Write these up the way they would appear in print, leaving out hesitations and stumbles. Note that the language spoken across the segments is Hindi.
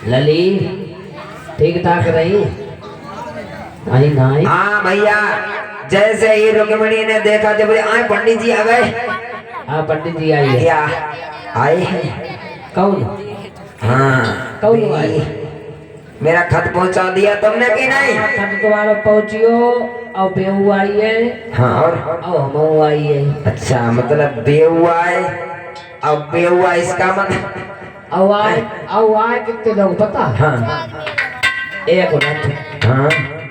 लली ठीक ठाक रही आई ना आई। हाँ भैया, जैसे ही रुक्मिणी ने देखा जब आए पंडित जी आ गए। हाँ पंडित जी आई है। क्या आए हैं? कौन? हाँ कौन आए? मेरा खत पहुंचा दिया तुमने कि नहीं? खत तुम्हारा पहुंचियो और बेहू आई है। हाँ और हम आई है। अच्छा मतलब बेहू आए अब बेहू आए इसका मतलब अब आए कितने लोग पता? हाँ एक रथ, हाँ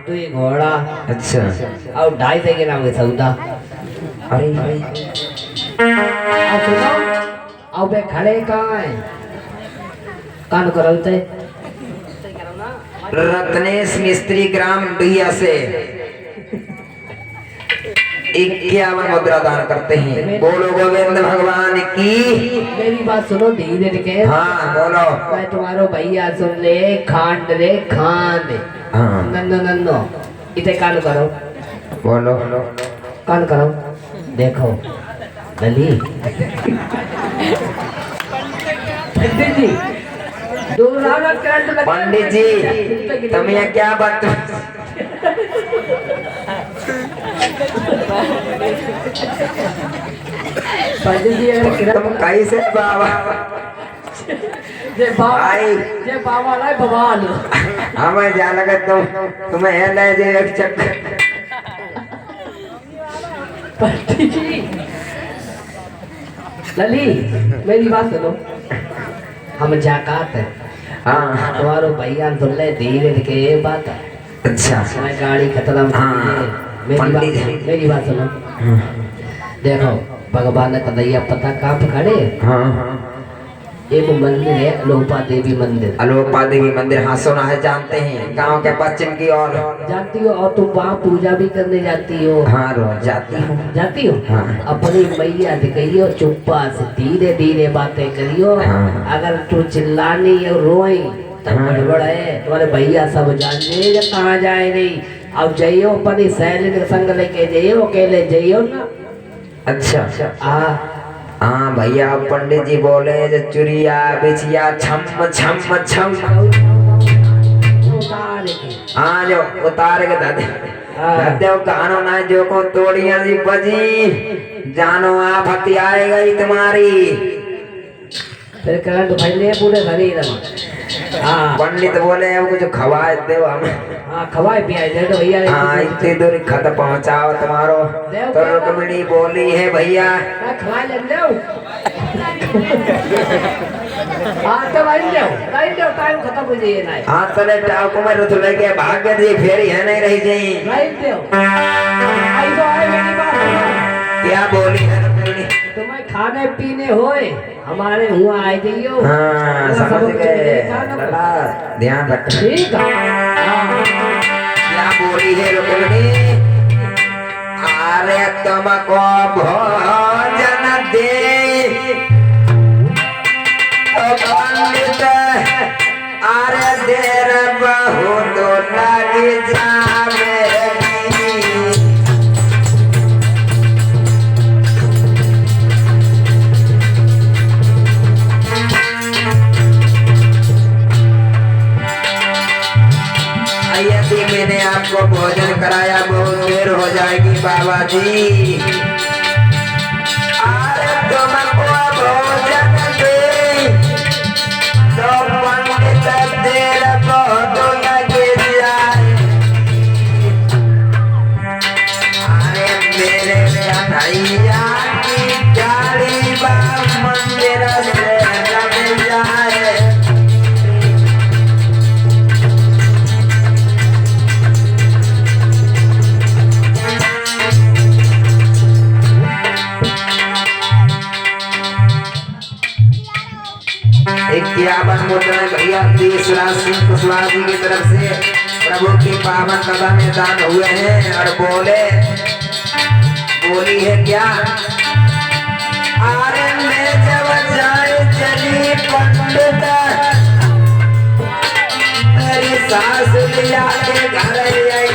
दो घोड़ा, अच्छा और 250 के नाम सौदा। अरे अब सुनो, अब वे खड़े कहाँ हैं? कान करते रत्नेश मिस्त्री ग्राम बिया से 51 मुद्रा दान करते हैं। बोलो गोविंद भगवान की। मेरी बात सुनो धीरे के। हाँ बोलो। मैं तुम्हारो भैया सुन ले, खांड रे खान। हाँ नन्नो नन्नो इते कान करो। बोलो कान करो। देखो लली पंडित जी पंडित जी तुम ये क्या बात पंडित जी तुम कैसे बाबा जे बाबा लाए भगवान हमें जा लगा तुम्हें है ले जे एक चक्कर। पंडित जी लली मेरी बात सुनो, हम जाकात है। हाँ तुम्हारो भैया सुन ले धीरे के बात है। अच्छा मैं गाड़ी खत्म। हाँ, मेरी बात सुनो। देखो भगवान का दैया पता कहाँ पे खड़े? हाँ एक मंदिर है अलोपा देवी मंदिर। अलोपा देवी मंदिर, हाँ सुना है, जानते हैं, गांव के पश्चिम की ओर जाती हो और तुम वहाँ पूजा भी करने जाती हो? हाँ रोज जाती हूँ। जाती हो? हाँ। अपनी मैया दिखाइयो, चुप्पा से धीरे धीरे बातें करियो। हाँ। अगर तू चिल्लानी और रोई तो गड़बड़ है। तुम्हारे भैया सब जाने कहाँ जाए नहीं। अब जाइयो अपनी सहेली के संग लेके जाइयो, अकेले जाइयो ना। अच्छा हाँ भैया पंडित जी बोले जो चुरिया बिछिया छम छम छम हाँ जो उतार के दादे दादे कानो ना जो को तोड़िया जी बजी जानो आप हती आए गई तुम्हारी। फिर करंट फैले पूरे शरीर में। हाँ पंडित बोले अब कुछ खवाए दो हमें। हाँ खवाए पियाए दे दो भैया। हाँ इतनी दूर खत पहुँचाओ तुम्हारो। तो रुक्मिणी बोली है भैया खवा ले लो। हाँ तो लाइन दो टाइम खत्म हो जाइए ना। हाँ चले टाको में रुत लेके भाग गए फेरी है नहीं रही जाई। लाइन दो। आई तो आए मेरी बात। क्या बोली है रुक्मिणी? तुम्हें खाने पीने होए हमारे हुआ आए जाइयो। हाँ समझ गए, ध्यान रख। ठीक है। क्या बोली है रुक्मिणी? अरे तुमको भोजन दे तो पंडित अरे देर बहुत लग जावेगी। यदि मैंने आपको भोजन कराया बहुत देर हो जाएगी बाबा जी। अरे तुमको भोजन दे तो पंडित देर बहुत लग जाए। अरे मेरे कन्हैया की गाड़ी बा मंदिर से लग जाए। इक्यावन मुद्रा भैया तीसरा सिंह कुशवाहा जी की तरफ से प्रभु की पावन कदम में दान हुए हैं। और बोली है क्या? अरे मैं जब जाए चली पंडित मेरी सास लिया के घर आई।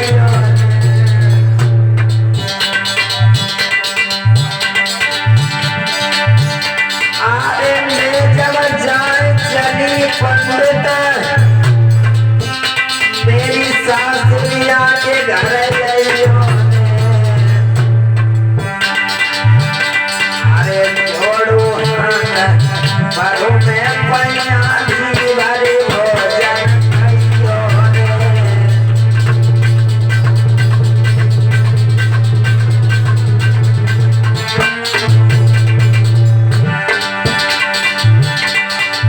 अरे मैं जब जाए मैं पैया भी भरे भोजन कहियो रे।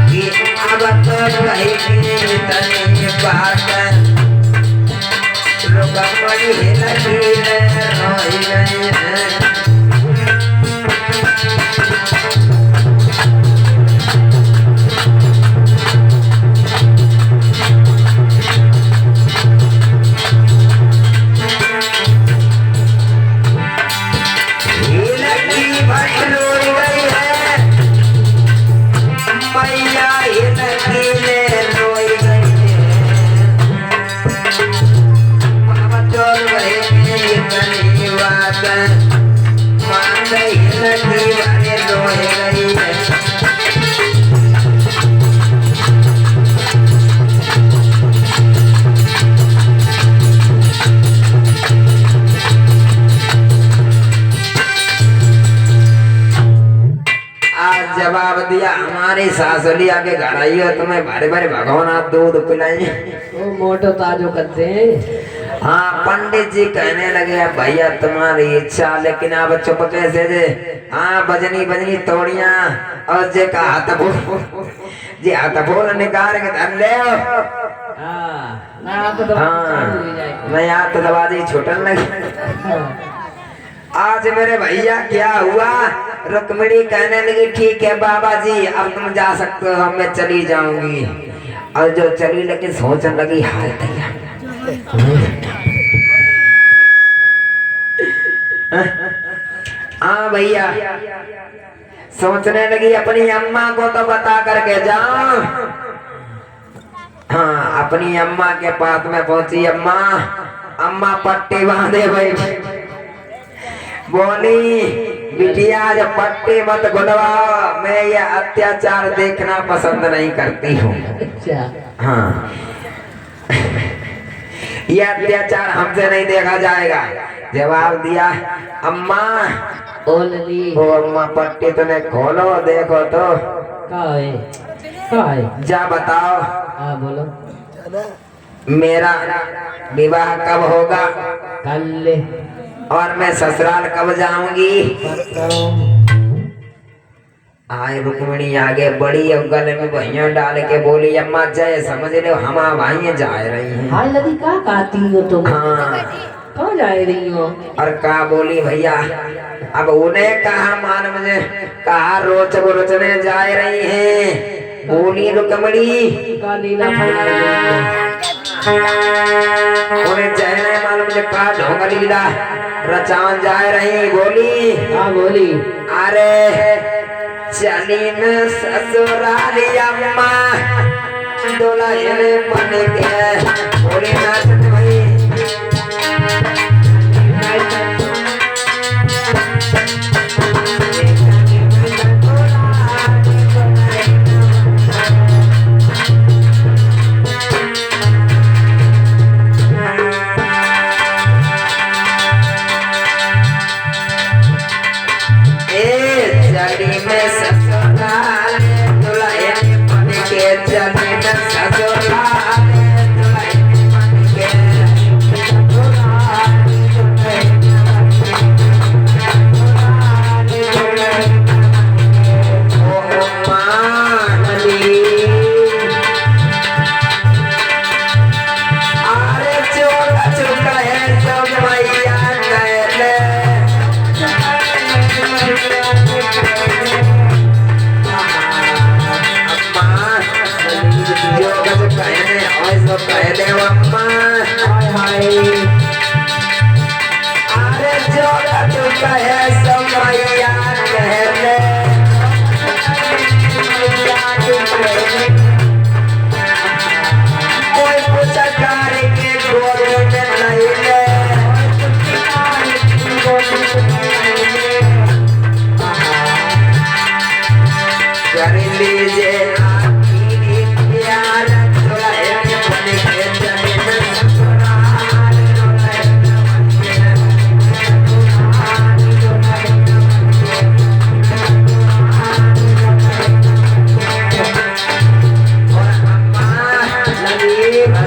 कि अब तो कहीं तनी बात रुकमणी लगी रोई गई है। जवाब दिया हमारी सासुलिया के घर आई हो तुम्हें भरे भरे भगवान आप दूध पिलाएंगे। वो मोटो ताजो करते हैं। हाँ पंडित जी कहने लगे भैया तुम्हारी इच्छा लेकिन आप चुप कैसे जे। हाँ बजनी बजनी तोड़िया और जे का हाथ बोल जी हाथ बोल निकाल के धन ले मैं यहाँ तो दबाजी छूटन लगी। आज मेरे भैया क्या हुआ रुक्मिणी कहने लगी ठीक है बाबा जी अब तुम जा सकते हो मैं चली जाऊंगी। और जो चली लेकिन सोचने लगी हाय भैया हाँ भैया सोचने लगी अपनी अम्मा को तो बता करके जाओ। हाँ अपनी अम्मा के पास में पहुंची। अम्मा अम्मा पट्टी बांधे बैठी बोली बिटिया जब पट्टी मत गुड़वाओ मैं ये अत्याचार देखना पसंद नहीं करती हूँ। हाँ ये अत्याचार हमसे नहीं देखा जाएगा। जवाब दिया अम्मा बोली ओ अम्मा पट्टी तूने खोलो देखो तो जा बताओ। हाँ बोलो मेरा विवाह कब होगा कल और मैं ससुराल कब जाऊंगी। आए रुक्मिणी आगे बड़ी और गले में भैया डाल के बोली अम्मा जय समझ लो हम भाई जा रही हैं। हाय लगी का कहती हो तुम। हाँ कहाँ जा रही हो। और का बोली भैया अब उन्हें कहा मान मुझे कहा रोच रोचने जा रही हैं। बोली रुक्मिणी का लीला उन्हें जय मालूम मुझे का ढोंगा लीला रचान जा रही। बोली हाँ बोली अरे चली न ससुराली अम्मा दुल्हन बन के। बोली नाचत भाई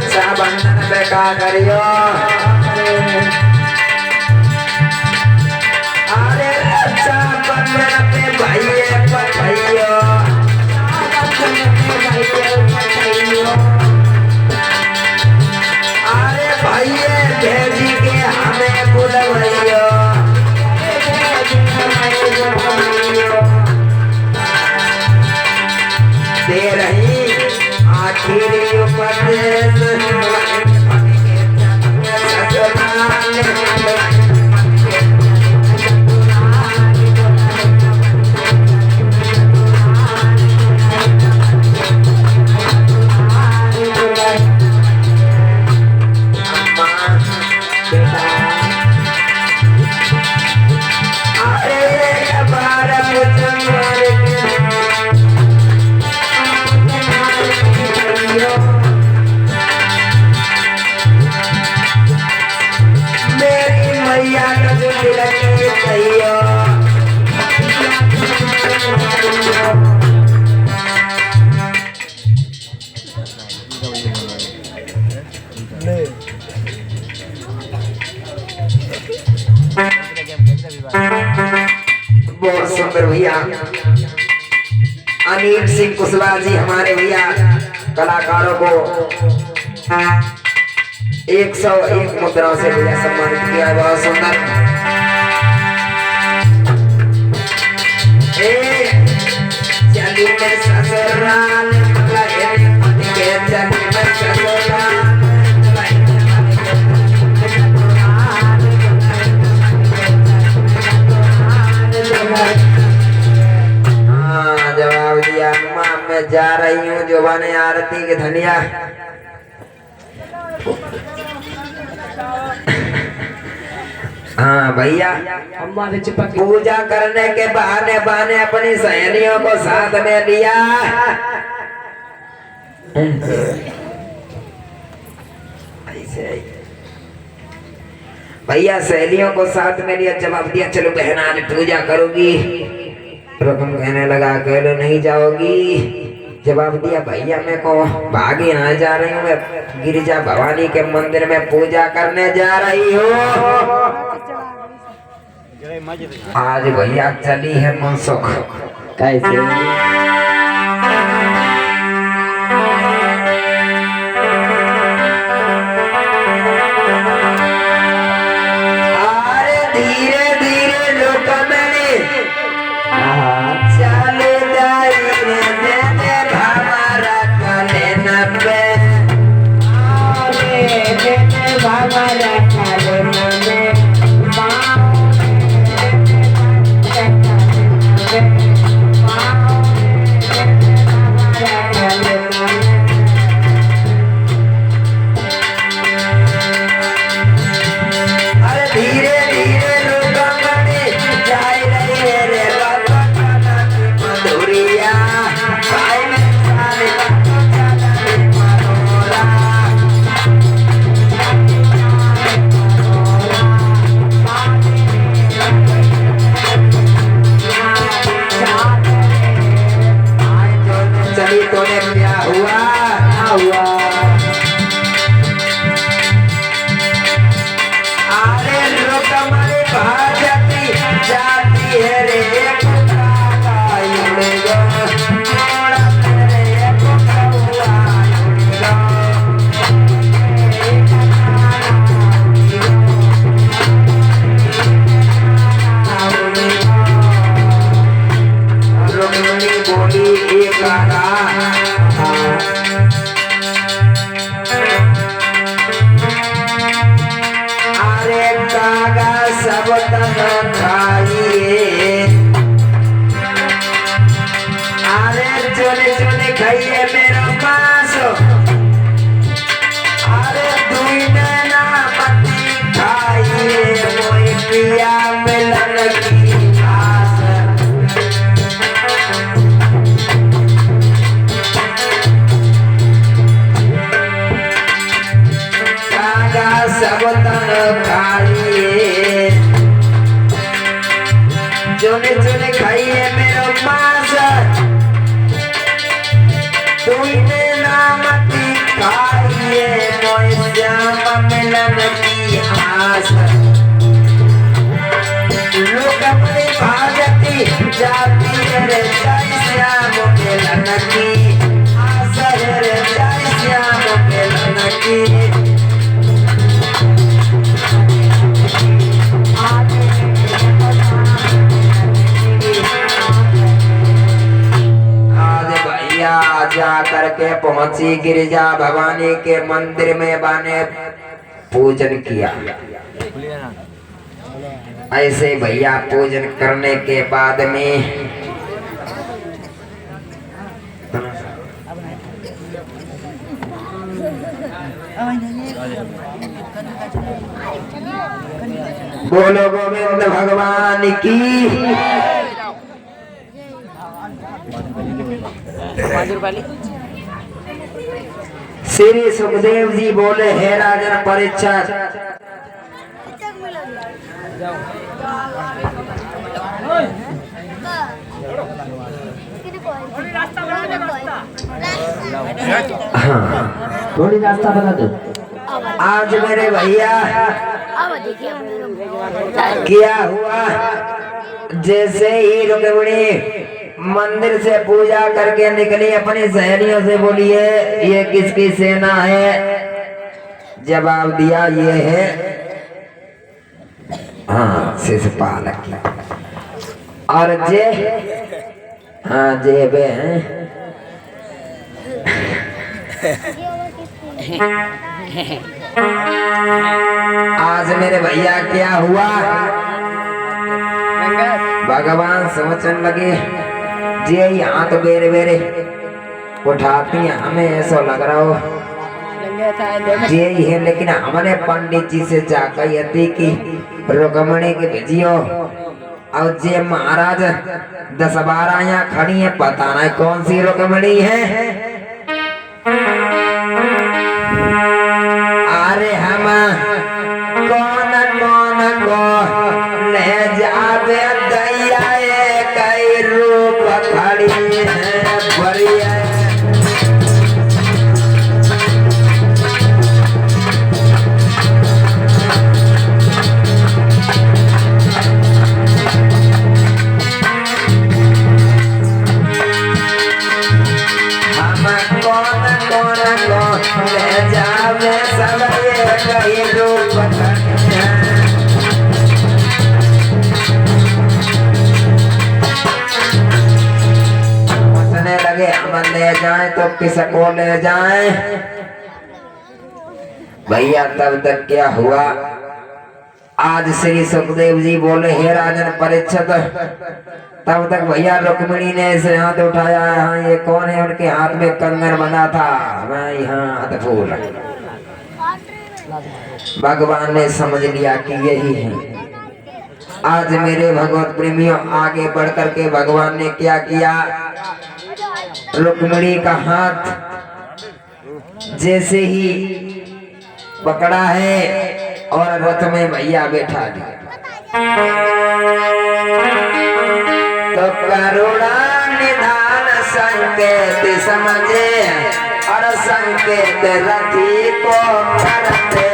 रक्षाबंधन पे का करियो अरे रक्षाबंधन पे भैया पठैयो अरे भैया भेजी के हमें बुलवैयो दे रही आखिरी उपदेश बहुत सुंदर भैया अनिल सिंह कुशवाहा जी हमारे भैया कलाकारों को 101 मुद्राओं से भैया सम्मानित किया। बहुत सुंदर चली मैं ससुराल के चली मैं ससुराल जवाब दिया माँ मैं जा रही हूँ जुबाने आरती के धनिया हाँ भैया हमारे चिपक पूजा करने के बहाने बहाने अपनी सहेलियों को साथ में लिया ऐसे भैया सहेलियों को साथ में लिया जवाब दिया चलो बहन आज पूजा करोगी रकम कहने लगा कहलो नहीं जाओगी जवाब दिया भैया मैं को भागी ना जा रही हूँ मैं गिरिजा भवानी के मंदिर में पूजा करने जा रही हूँ आज भैया चली है मनसुख कैसे अरे धीरे धीरे लोग मैंने चले जोने जोने खाइए मेरो मांस तूने नाम खाइए मोय श्याम मिलन की आस रुक्मिणी भागती जाती रे जय श्याम मिलन की आस रे जय श्याम मिलन की जा करके पहुंची गिरिजा भवानी के मंदिर में बाने पूजन किया। ऐसे भैया पूजन करने के बाद में बोलो गोविंद भगवान की। श्री सुखदेव जी बोले हे राजन परीक्षित थोड़ी रास्ता बना दो। आज मेरे भैया क्या हुआ जैसे ही रुक्मिणी मंदिर से पूजा करके निकली अपनी सहेलियों से बोलिए ये किसकी सेना है। जवाब दिया ये है हाँ शिशुपाल की। और जे हाँ जेबे हैं आज मेरे भैया क्या हुआ भगवान सोचने लगे जे हाथ बेरे बेरे उठाती हैं हमें ऐसा लग रहा हो जे है लेकिन हमने पंडित जी से जाकर यदि की रुक्मिणी के भेजियो और जे महाराज 10-12 यहाँ खड़ी है पता नहीं कौन सी रुक्मिणी है। अरे हम कौन कौन को ले जावे दैया कई रूप खड़ी है बढ़िया ले जावे सब ये कई रूप सोचने लगे हम ले जाएं तो किसको ले जाएं। भैया तब तक क्या हुआ आज श्री सुखदेव जी बोले हे राजन परीक्षित तब तक भैया रुक्मिणी ने इसे हाथ उठाया हाँ ये कौन है उनके हाथ में कंगन बना था मैं यहाँ हाथ फूल भगवान ने समझ लिया कि यही है। आज मेरे भगवत प्रेमियों आगे बढ़ करके भगवान ने क्या किया रुक्मिणी का हाथ जैसे ही पकड़ा है और रथ में भैया बैठा दिया तो करुणा निधान संकेत समझे और संकेत रथी को करते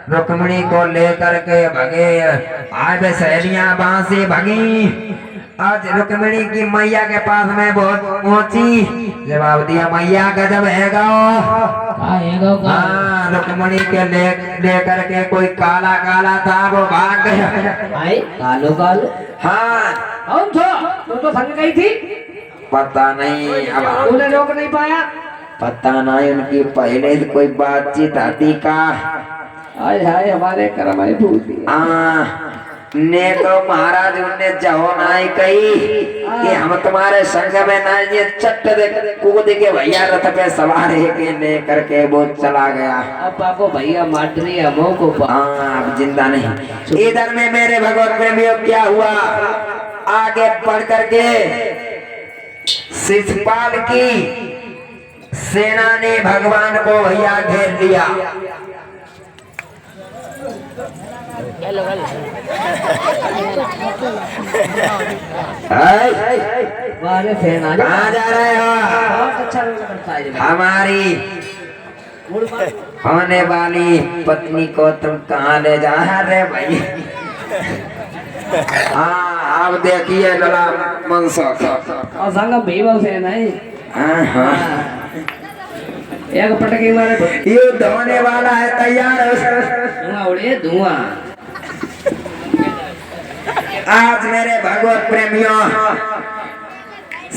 रुक्मिणी को लेकर के भगे आज सहेलियां वहां से भगी। आज रुक्मिणी की मैया के पास में बहुत पहुंची जवाब दिया मैया गजब है हाँ रुक्मिणी के लेकर के कोई काला काला था वो भाग गया कालो कालो हाँ तुम तो संग गई थी पता नहीं अब तूने रोक नहीं पाया? पता नहीं उनकी पहले से कोई बातचीत आती का। आय हाय हमारे कर्म है भूती। ने तो महाराज उनने जहो नाई कही कि हम तुम्हारे संग में ना, ये चट दे कूद के भैया रथ पे सवार है के ले करके वो चला गया। अब पाको भैया माटरी हमो को अब जिंदा नहीं। इधर में मेरे भगवान प्रेमियों क्या हुआ, आगे बढ़ करके शिशुपाल की सेना ने भगवान को भैया घेर लिया। सेना कहाँ जा रहे हो? बहुत अच्छा लगता है हमारी होने वाली पत्नी को तुम कहाँ ले जा रहे भाई? हाँ अब देखिए लला मनसुख और संग भीम सेना है। एक पटकी मारे युद्ध होने वाला है, तैयार हो? धुआं उड़े धुआं। आज मेरे भगवत प्रेमियों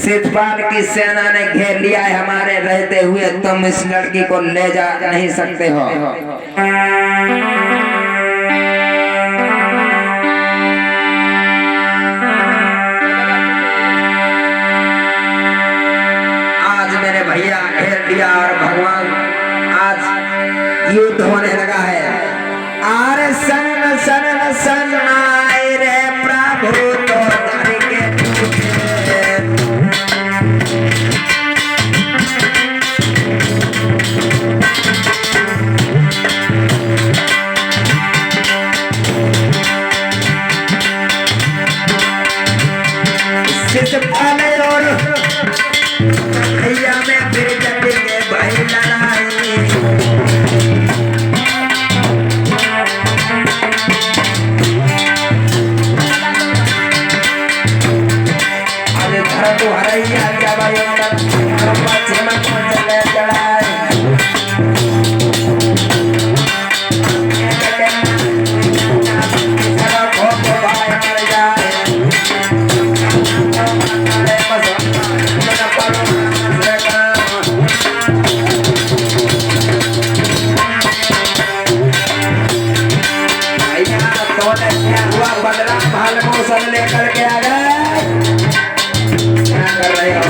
शिशुपाल की सेना ने घेर लिया है हमारे रहते हुए, तुम इस लड़की को ले जा नहीं सकते हो। आज मेरे भैया घेर लिया और भगवान आज युद्ध होने लगा है। आरे सन सन सन आए रे प्रभु तो धर के शिशुपाल और भैया में फिर के भाई लड़ाई। लेकर के आ गए, क्या कर रहे हो?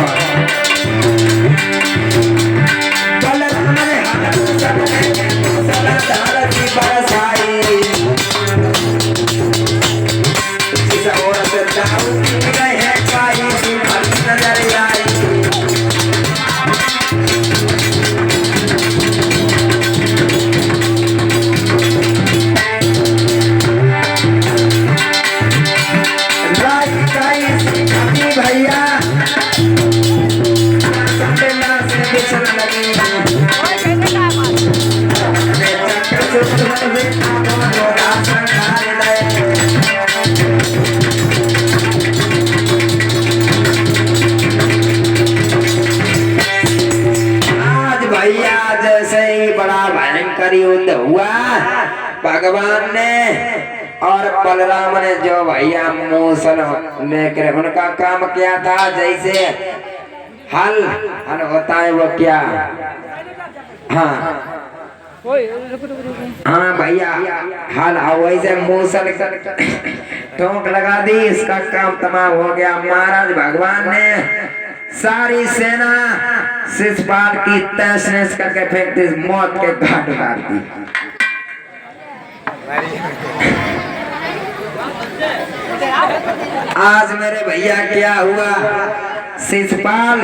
युद्ध हुआ, भगवान ने और बलराम ने जो भैया मूसल लेकर उनका काम क्या था, जैसे हल हल होता है वो क्या, हाँ हाँ भैया हल वैसे मूसल ठोक लगा दी, इसका काम तमाम हो गया। महाराज भगवान ने सारी सेना शिशुपाल की तहस नहस करके फेंक दी, मौत के घाट उतार दी। आज मेरे भैया क्या हुआ, शिशुपाल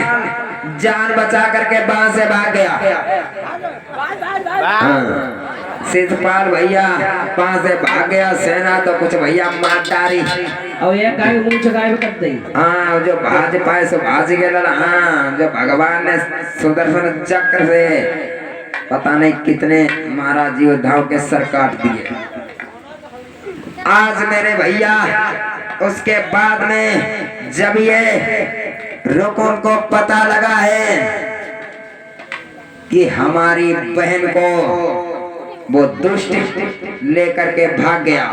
जान बचा करके वहां से भाग गया। शिशुपाल भैया वहां से भाग गया, सेना तो कुछ भैया मार डाली और ये गाय मुंह चगाए में कर दी। हाँ जो भाज पाए सो भाज गया। हाँ जो भगवान ने सुदर्शन चक्र से पता नहीं कितने महाराज योद्धाओं के सर काट दिए। आज मेरे भैया उसके बाद में जब ये रुकुन को पता लगा है कि हमारी बहन को वो दुष्ट लेकर के भाग गया,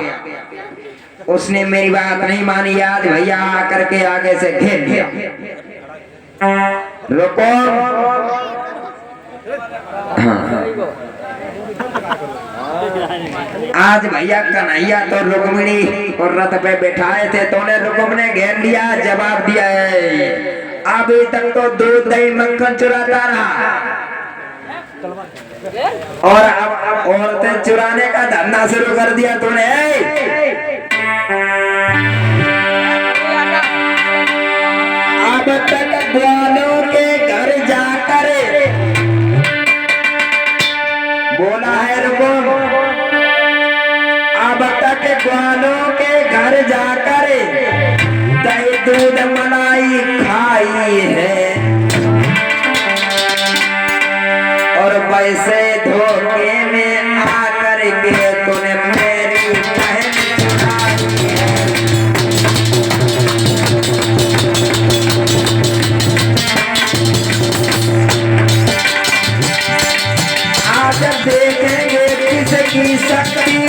उसने मेरी बात नहीं मानी। आज भैया आकर के आगे से घेर लिया। रुको। हाँ। आज भैया कन्हैया तो रुक्मिणी और रथ पे बैठाए थे, तो ने रुक्म ने घेर लिया, जवाब दिया है अभी तक तो दूध दही मक्खन चुराता रहा और अब औरतें चुराने का धंधा शुरू कर दिया तूने। अब तक ग्वालों के घर जाकर बोला है रुकुम, अब तक ग्वालों के घर जाकर दही दूध मलाई खाई है और वैसे धोखे में आकर के तूने मेरी बहन चुराई है। आज देखेंगे किसकी शक्ति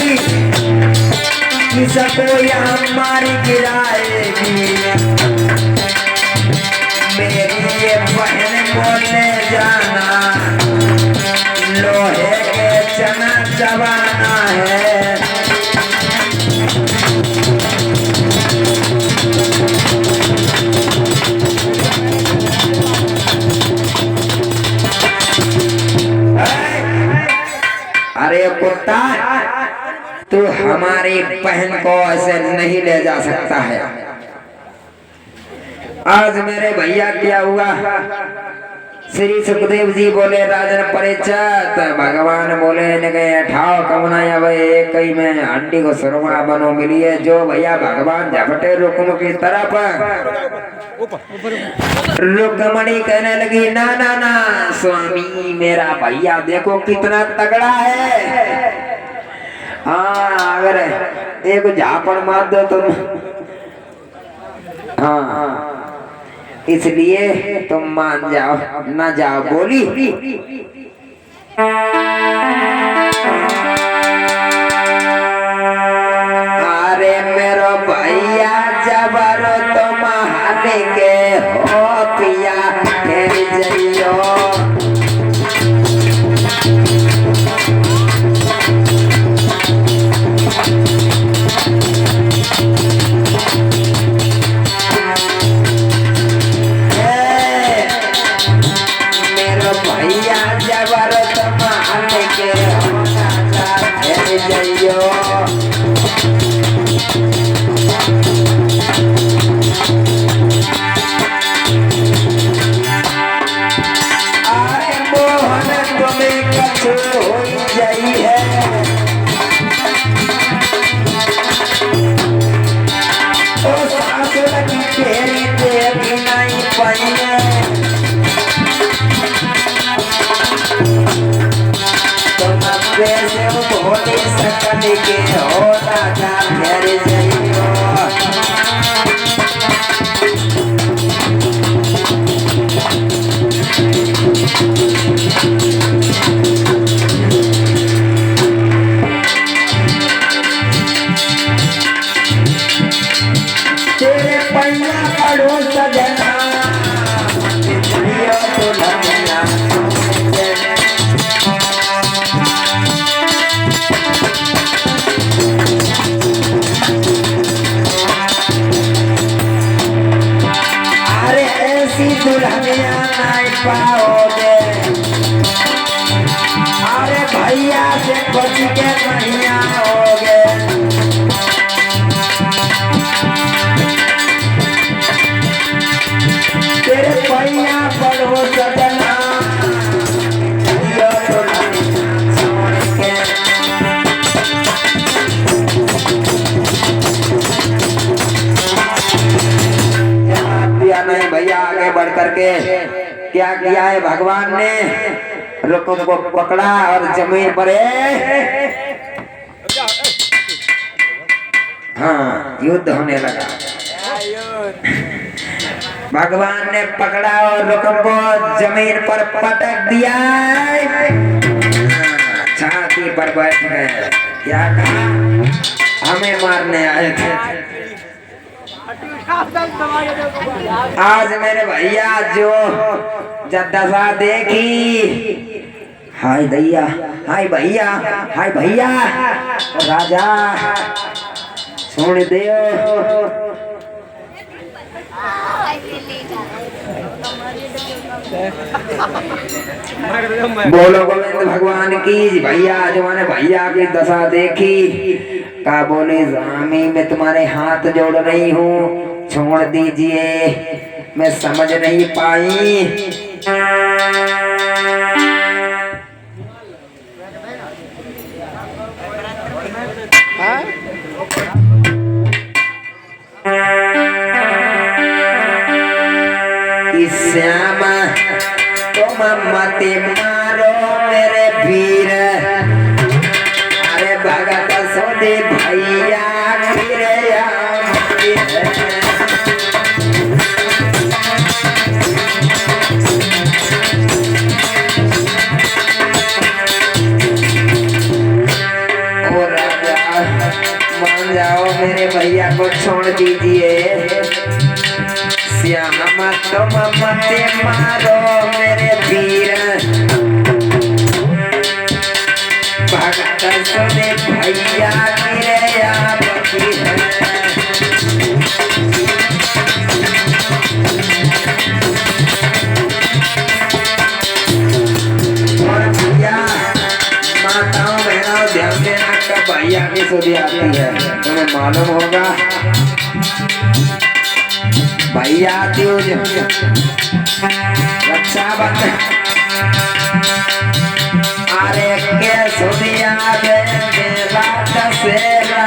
किसको यहाँ मारी गिराएगी। मेरी ये बहन को ले जाना, लोहे के चना चबाना है। अरे कुत्ता, तू हमारी बहन को ऐसे नहीं ले जा सकता है। आज मेरे भैया क्या हुआ, श्री सुखदेव जी बोले राजन परिचत, भगवान बोले ने ठाव कमना भाई कई में हड्डी को सुरमा बनो मिली है। जो भैया भगवान झपटे रुक्म की तरफ, रुक्मणी कहने लगी ना ना ना स्वामी, मेरा भैया देखो कितना तगड़ा है। हाँ अगर एक झापड़ मार दो तुम, हाँ इसलिए तुम मान जाओ ना जाओ। बोली अरे मेरो भैया जबर तुम हाथ के हो पिया फिर जइयो। के हो राजा घर जइयो। तेरे पैया पड़ो सजना जियो तो लमिया। दुल्हनिया नहीं पाओगे, अरे भैया से बच के नहीं आओगे। तेरे पैया पड़ो सजना जियो तो छोड़ के। नहीं भैया आगे बढ़ करके क्या किया है भगवान ने, रुक्म को पकड़ा और जमीन पर हाँ युद्ध होने लगा। भगवान ने पकड़ा और रुक्म को जमीन पर पटक दिया, छाती पर बैठ गए। क्या कहा, हमें मारने आए थे। आज मेरे भैया जो जब दशा देखी, हाय भैया, हाय भैया, हाय भैया, राजा सुन दियो। बोलो गोविंद भगवान की। भैया जो मैंने भैया की दशा देखी, का बोले स्वामी मैं तुम्हारे हाथ जोड़ रही हूँ, छोड़ दीजिए, मैं समझ नहीं पाई। श्यामा तुम मत मारो मेरे वीर, अरे भगत सोदे भैया मान जाओ, मेरे भैया को छोड़ दीजिए। श्यामा तुम मत मारो मेरे वीर, भगत सुने भैया मेरे आपकी है। और भैया माताओं बहनों ध्यान देना, कब भैया की सुधी आती है तुम्हें मालूम होगा। भैया आती हो रक्षाबंधन, अरे के सुनिया मेला दशहरा,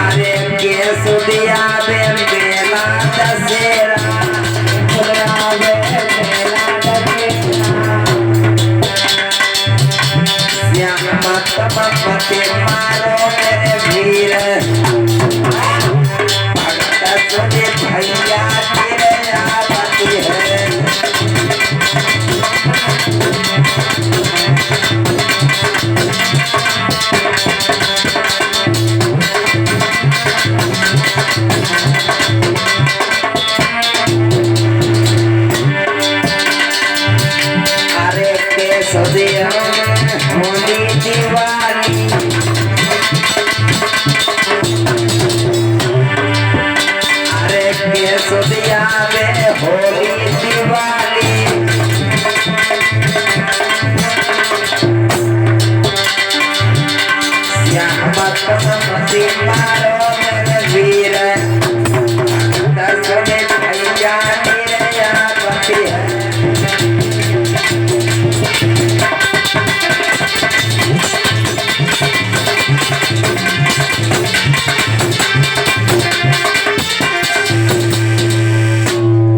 अरे के सुनिया मेला दशहरा, मत मारो मेरे वीर, भगत सुने भैया तेरे आपत्ति है। अरे के सदिया होली दिवाली, अरे के सदिया में होली दिवाली, श्यामा तुम मत मारो मेरे वीर, दस में भैया मेरे आपत्ति है।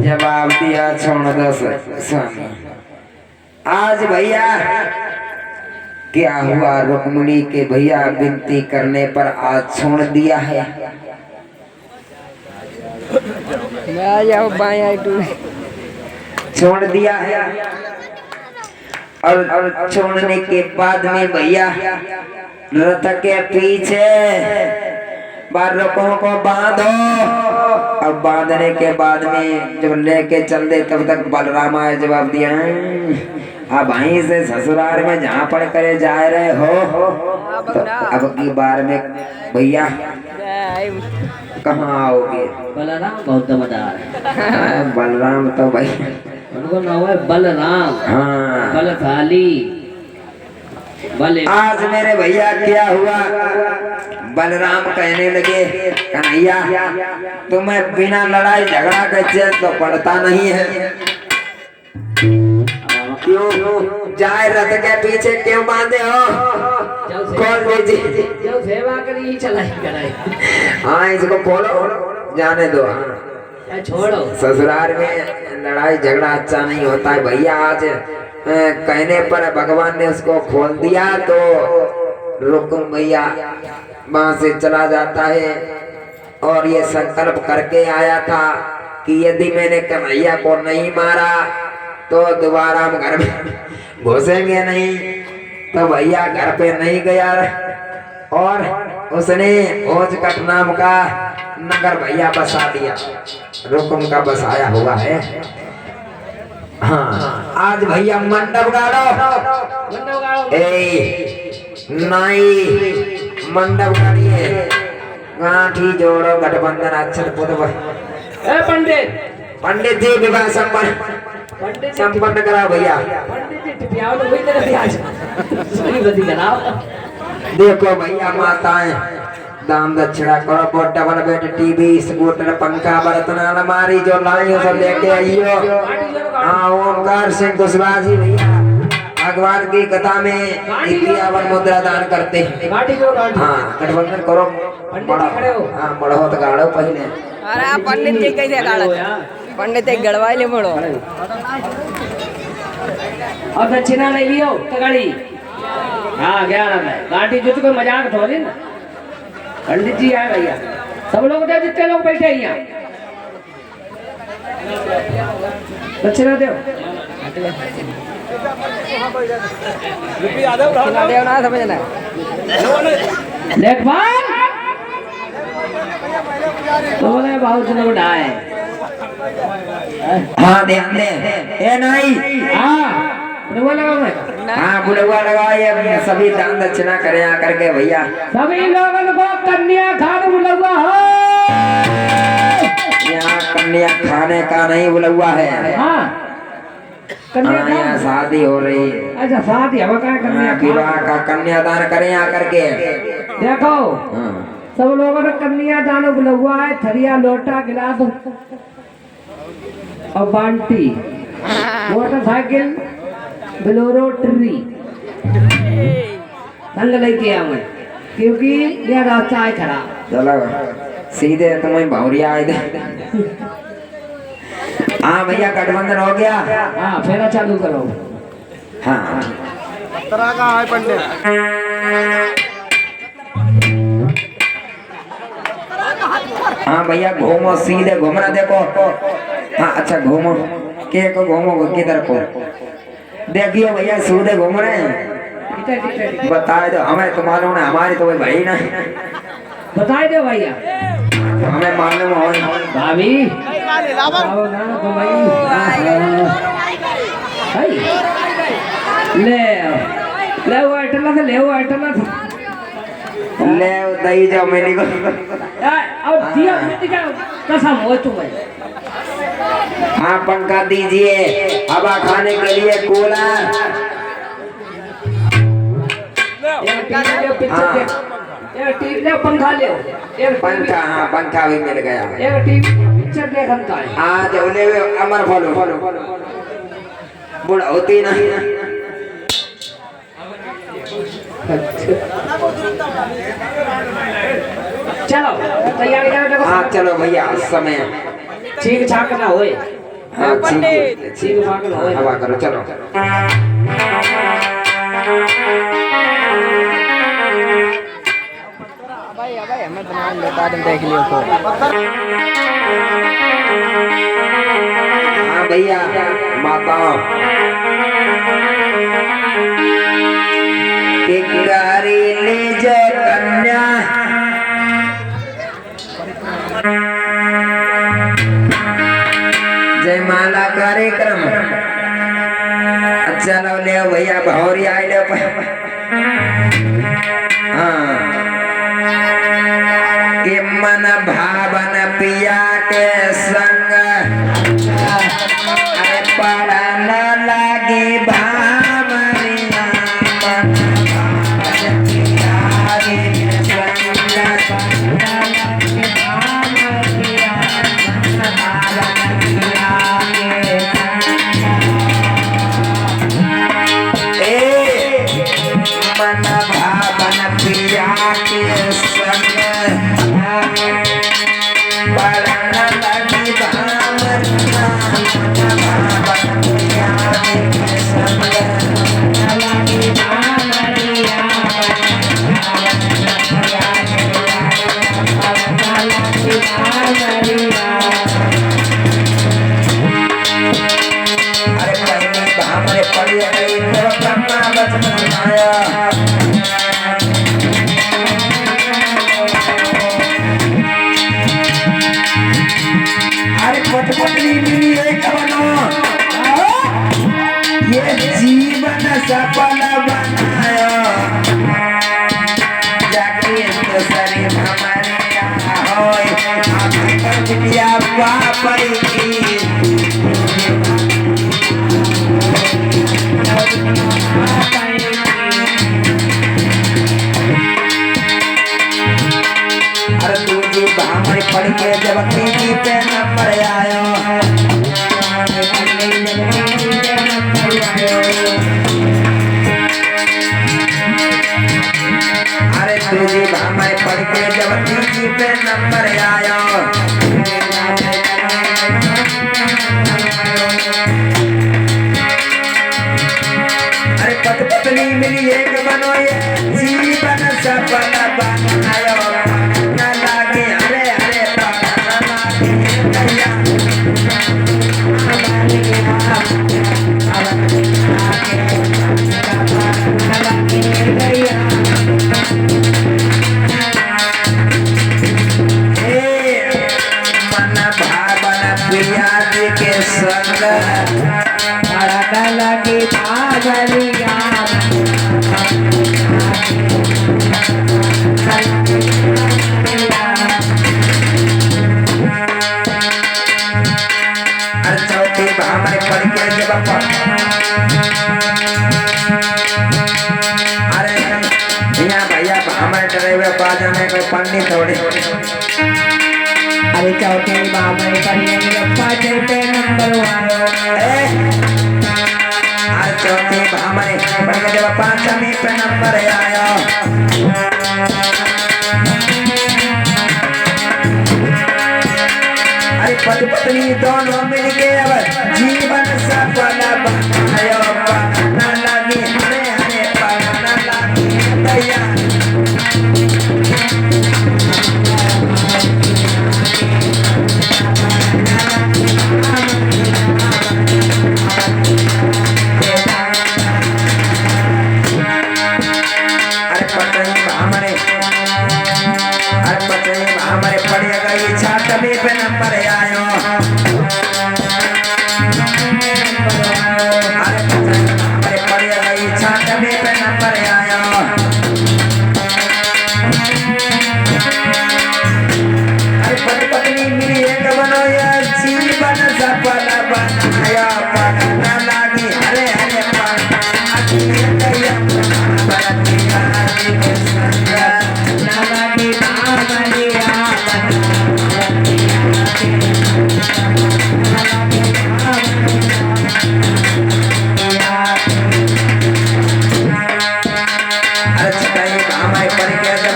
जवाब दिया छोड़ दो स्वामी। आज भैया क्या हुआ, रुक्मिणी के भैया विनती करने पर आज छोड़ दिया है। छोड़ दिया है और छोड़ने के बाद में भैया रथ के पीछे बालकों को बांधो। अब बांधने के बाद में जब लेके चल दे तब तक बलराम आए जवाब दिया, अब वहीं से ससुराल में जहाँ पढ़ करे जा रहे हो, तो अब की बार में भैया कहाँ आओगे। बलराम बहुत मदार, बलराम तो भाई उनको नाम है बलराम, हाँ बलशाली। आज मेरे भैया क्या हुआ, बलराम कहने लगे कन्हैया तुम्हें बिना लड़ाई झगड़ा के चैन तो पड़ता नहीं है, क्यों जाए रथ के पीछे क्यों बांधे हो, खोल दीजिए। जो सेवा करी चलाई कराई, हाँ इसको खोलो जाने दो, छोड़ो। ससुराल में लड़ाई झगड़ा अच्छा नहीं होता है भैया। आज कहने पर भगवान ने उसको खोल दिया तो रुकुम भैया वहां से चला जाता है और ये संकल्प करके आया था कि यदि मैंने कन्हैया को नहीं मारा तो दोबारा हम घर में घुसेंगे नहीं। तो भैया घर पे नहीं गया और उसने ओजकट नाम का नगर भैया बसा दिया, रुकम का बसाया हुआ है। हाँ आज भैया मंडप गाड़ो, नाई मंडप गाड़िए, गांठी जोड़ो, गठबंधन अक्षर पंडित पंडित जी विवाह संपन्न कराओ भैया। देखो भैया माताएं दान दक्षिणा करो, बोटा बन बैठ टीवी स्कूटर पंखा बर्तन अलमारी जो लाइयो सब लेके आइयो। हाँ ओमकार सिंह कुशवाहा जी भैया भगवान की कथा में 51 मुद्रा दान करते हैं। हाँ गठबंधन करो, हाँ बढ़ो तो गाड़ो पहले। अरे पंडित जी कैसे गाड़ो, पंडित एक गड़वाई ले बड़ो। और दक्षिणा ले लियो तगड़ी। हाँ क्या नाम है गांठी जो कोई मजाक थोड़ी ना। पंडित जी आए भैया, सब लोग दे, जितने लोग बैठे हैं यहाँ दक्षिणा दो। देव ना समझना देखभाल तो बोले बहुत जन उठाए। हाँ ध्यान दे ए नहीं। बुढ़वा लगा, हाँ बुढ़वा लगा, ये सभी दान दक्षिणा करे आकर के भैया। सभी लोगों को कन्या खाने बुलवा हो। यहाँ कन्या खाने का नहीं बुलवा है। हाँ हाँ यहाँ शादी हो रही है। अच्छा शादी अब क्या कन्या विवाह का कन्यादान करें आकर के। देखो सब लोगों ने कन्यादान बुलवा है, थरिया लोटा गिलास और बाल्टी, मोटरसाइकिल बोलेरो ट्री संग लेके आऊँ क्योंकि यह रास्ता है खराब। चलो सीधे तुम्हें भौरिया आए थे। हाँ भैया गठबंधन हो गया। हाँ फेरा चालू करो। हाँ तरह का है पंडित। हाँ भैया घूमो, सीधे घूमना देखो। हाँ अच्छा घूमो, के को घूमो किधर को देखियो भैया, सीधे घूम रहे हैं। बताए दो हमें, तुम्हारे ने हमारी तो कोई भाई ना। बताए दो भैया, हमें मालूम हो भाभी आओ ना तो भाई। ले ले वो आइटम से ले, वो आइटम ले दही जाओ मेरी को। और दिया मत जाओ कसम हो तुम्हें। हाँ पंखा दीजिए, हवा खाने के लिए कूलर। पंखा ले, पंखा, हाँ पंखा भी मिल गया। एक टीवी पिक्चर देखता है। हाँ जो ले अमर फॉलो बुढ़ा होती नहीं। चलो तैयारी करो। हाँ चलो भैया समय ठीक ठाक ना होए। हाँ ठीक ठीक ठाक ना होए। हवा करो चलो। भाई हमें बना लेता देख लियो तो। हाँ भैया माता किंगारी ले जो कन्या, जयमाला कार्यक्रम। चलो ले भैया भौरी आए ले। हाँ कि मन भावन पिया के संग अरे पड़न लगी भावरिया, मन भावन पिया के संग पड़न लगी भावरिया, मन भावन पिया के मन भावन पिया के संग पड़न लगी भावरिया, मन भावन पिया के संग वापरी की अरे तुझे भामरे पड़ के जब तीजी पे नंबर आयो अरे तुझे भामरे पड़ के जब तीजी पे नंबर आयो अरे पत्नी मिली एक बनो ये जीवन सफल बनायो न लागे अरे अरे न लागे दैया मन भावन प्रिया जी के संग लगी भागलिया चौथी भामरे पड़ के जब अरे यहाँ भैया भामरे डरे हुए बाजा में कोई पंडित थोड़ी अरे चौथे भामरे पड़ के जब पाँचे पे नंबर आयो अरे चौथी भामरे पड़ के जब पांचवी पे नंबर आया अरे पति पत्नी दोनों मिलके अब जीवन सफल बनायो न लगी हरे हरे न लगी दैया हमारे पढ़े गई छातवी पे नंबर आयो अरे हमारे पढ़े गई छातवी पे नंबर आयो अरे पति पत्नी मिली एक बनो ये जीवन सफल बनायो न लागी हरे हरे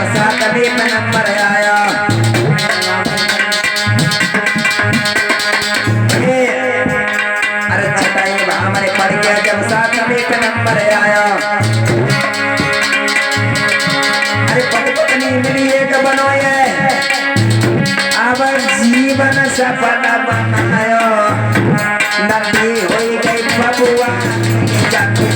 नंबर आया अरे छटाई हमारे पड़ गया जब सातवें पे नंबर आया अरे पति पत्नी मिली एक बनो ये अब जीवन सफल बनायो नदी हो गई बबुआ जाके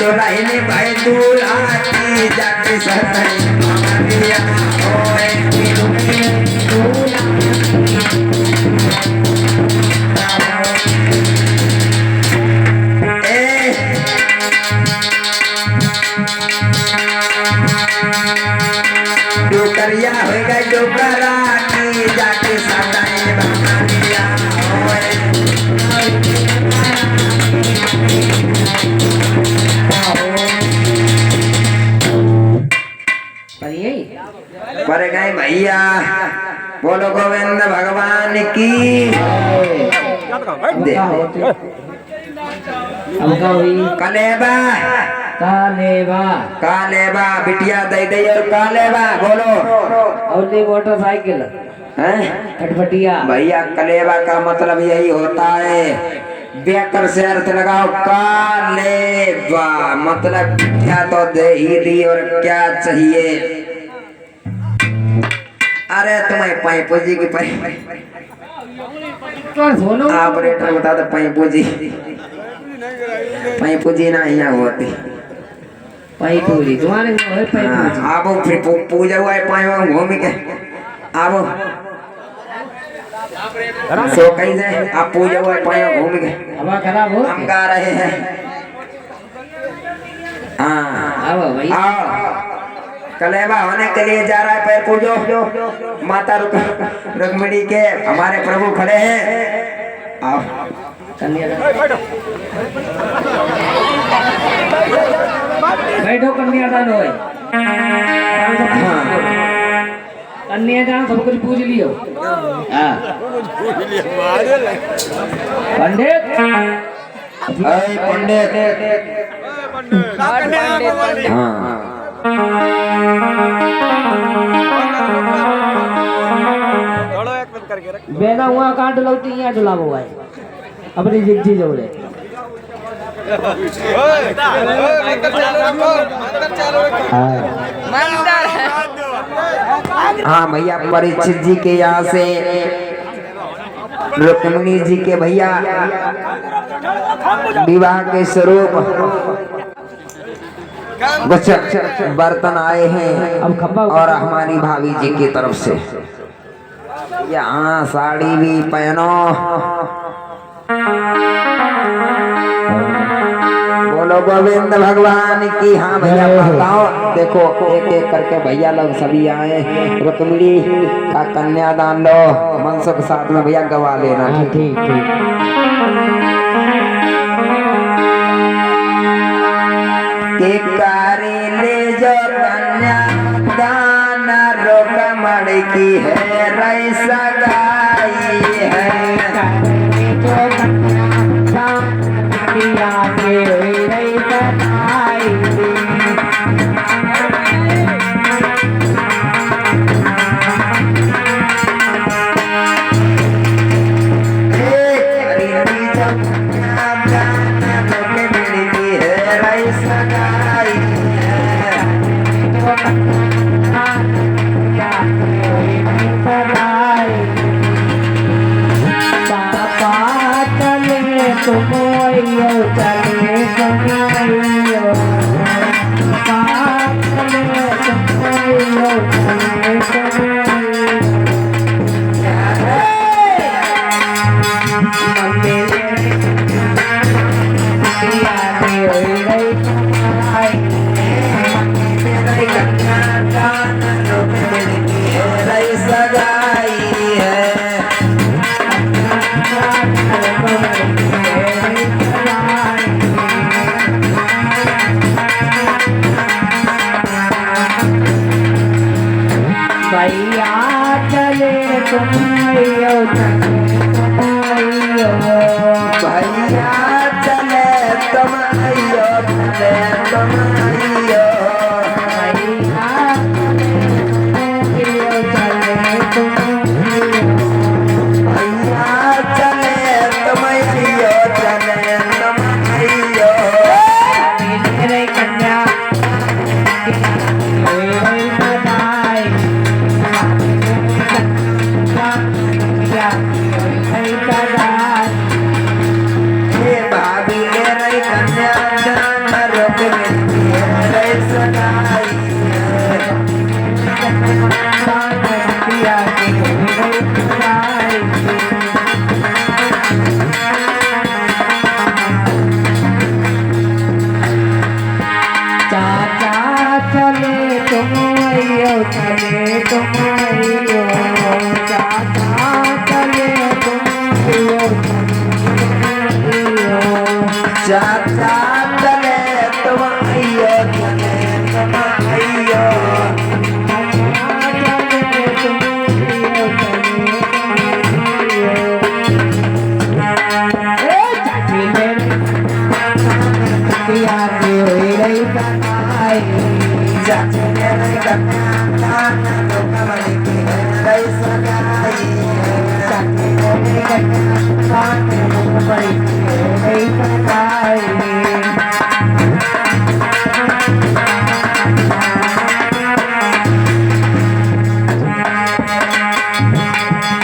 लाइने भाई दूल्हा की जाके सताई दिया ओए दूल्हा डोकरिया हो गई डोकरा की जाके सताई दिया ओए पर गए भैया बोलो गोविंद भगवान की कलेबा कालेवा कालेबा बिटिया दे दे और कालेबा बोलो और नहीं मोटरसाइकिल हैं खटपटिया भैया कलेबा का मतलब यही होता है बेकर से अर्थ लगाओ कालेबा मतलब क्या तो दे ही दी और क्या चाहिए। अरे तुम्हें पाइपो जी की ऑपरेटर बता दो पाइपो जी ना यहाँ होती पाई पूरी तुम्हारे है पाई पूरी आबो फिर पूजा हुआ है पाएवा घूम के आबो सो कैसे आप पूजा हुआ है पाएवा घूम के हवा खराब हो हम गा रहे हैं हाँ आओ भाई आओ कलेवा होने के लिए जा रहा है पैर पूजो माता रुक्मिणी के हमारे प्रभु खड़े हैं आओ बैठो कन्यादान होए कन्यादान सब कुछ पूछ लियो हाँ पंडित पंडित हाँ बेना हुआ काट लौटी यहाँ डुलाव हुआ है अपनी जिज्जी जोड़े हाँ भैया परीक्षित जी के यहाँ से रुक्मिणी जी के भैया विवाह के स्वरूप कुछ बर्तन आए हैं अब खप्पा और हमारी भाभी जी की तरफ से यहाँ साड़ी भी पहनो बोलो गोविंद भगवान की हाँ भैया बताओ देखो एक एक करके भैया लोग सभी आए रुक्मिणी का कन्यादान लो मनसो के साथ में भैया गवा लेना हाँ ठीक ठीक के कारी ले जो कन्यादान रुक्मिणी की है रई सगाई है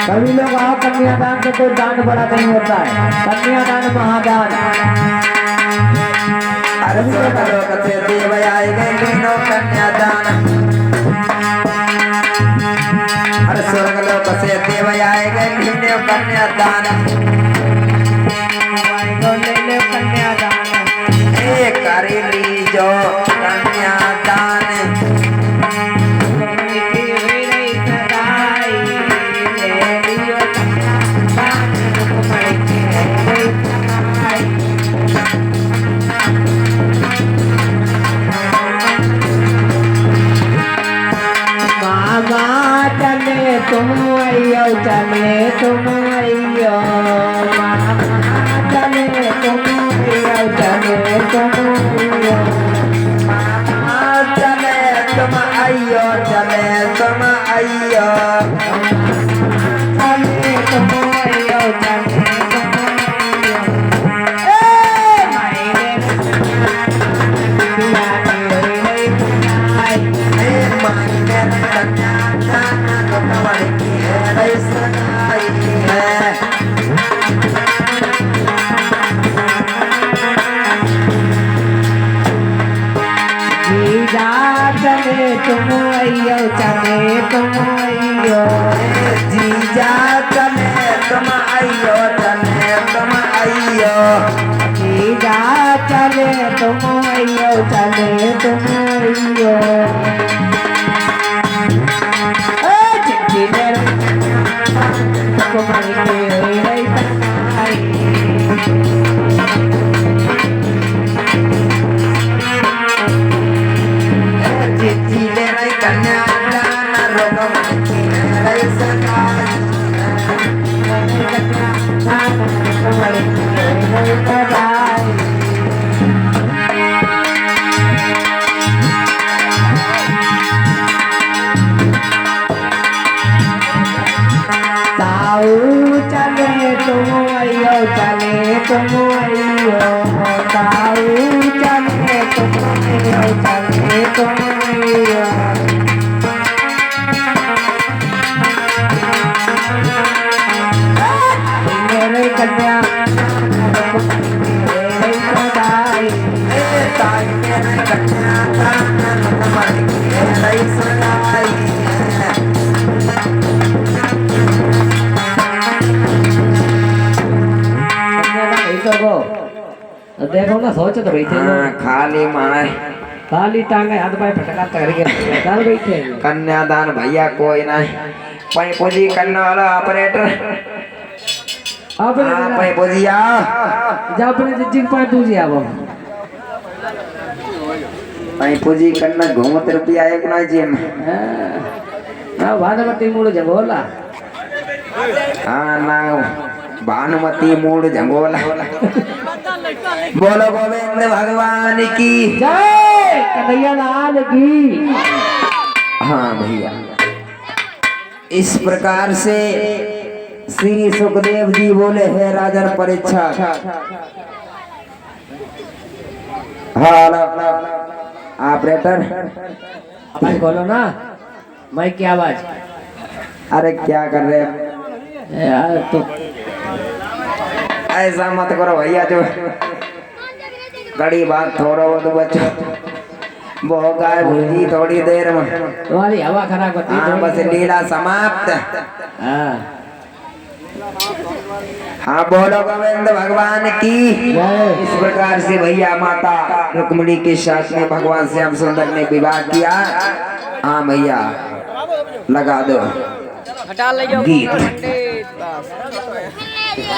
सभी लोग आओ, कन्यादान से कोई दान बड़ा नहीं होता है, कन्यादान महादान। अरे स्वर्गलोक से देव आए गए लीनो कन्यादान अरे स्वर्गलोक से देव आए गए लीनो कन्यादान ए करी लीजो कन्यादान तुम आइयो चले तुम आइयो चले तुम आइयो चले तुम आइयो चले तुम आइयो चले तुम आइयो चले तुम आइयो चले चले तुम आइयो चले तुम आइयो जीजा चले तुम आइयो चले तुम आइयो जीजा चले तुम आइयो चले तुम आइयो चिट्ठी ले कुमारी चले तुम आइयो चले तुम आइयो ताऊ चले तुम आइयो चले तुम आइयो मेरे कन्या मेरे सदाई ताई मेरे कन्या मेरे सदाई देखो ना सोच तो बैठे खाली माए खाली टांगे हाथ पाए फटका करके दाल बैठे कन्यादान भैया कोई नहीं पई पूजी करने वाला ऑपरेटर आप पई पूजी आ जा अपने जिज्जी पाए पूजी आवो पई पूजी करना घूमत रुपया एक ना जिम हां भानुमती मूड जंगोला हां ना भानुमती मूड जंगोला बोलो गोविंद भगवान की जय कन्हैया लाल की। हाँ भैया इस प्रकार से श्री सुखदेव जी बोले है राजन परीक्षा ऑपरेटर आवाज बोलो ना माइक की आवाज। अरे क्या कर रहे हैं यार तो ऐसा मत करो भैया जो कड़ी बात थोड़ा वो तो बच्चों वो गाय भूजी थोड़ी देर में तुम्हारी हवा खराब होती हाँ बस लीला समाप्त। हाँ हाँ बोलो गोविंद भगवान की। इस प्रकार से भैया माता रुक्मिणी के साथ में भगवान श्याम सुंदर ने विवाह किया। हाँ भैया लगा दो हटा ले जाओ गीत। पंडित बस।